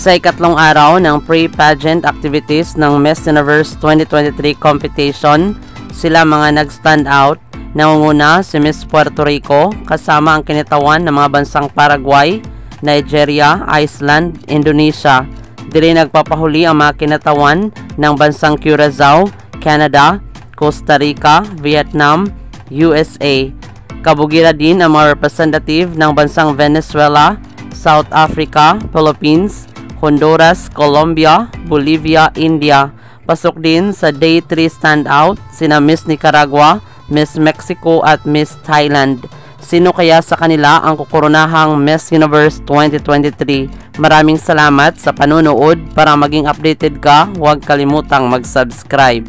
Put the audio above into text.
Sa ikatlong araw ng pre-pageant activities ng Miss Universe 2023 competition, sila mga nag-stand out. Nangunguna si Miss Puerto Rico kasama ang kinitawan ng mga bansang Paraguay, Nigeria, Iceland, Indonesia. Dili nagpapahuli ang mga kinatawan ng bansang Curaçao, Canada, Costa Rica, Vietnam, USA. Kabugira din ang mga representative ng bansang Venezuela, South Africa, Philippines, Honduras, Colombia, Bolivia, India. Pasok din sa Day 3 standout sina Miss Nicaragua, Miss Mexico at Miss Thailand. Sino kaya sa kanila ang kukoronahang Miss Universe 2023? Maraming salamat sa panunood. Para maging updated ka, huwag kalimutang mag-subscribe.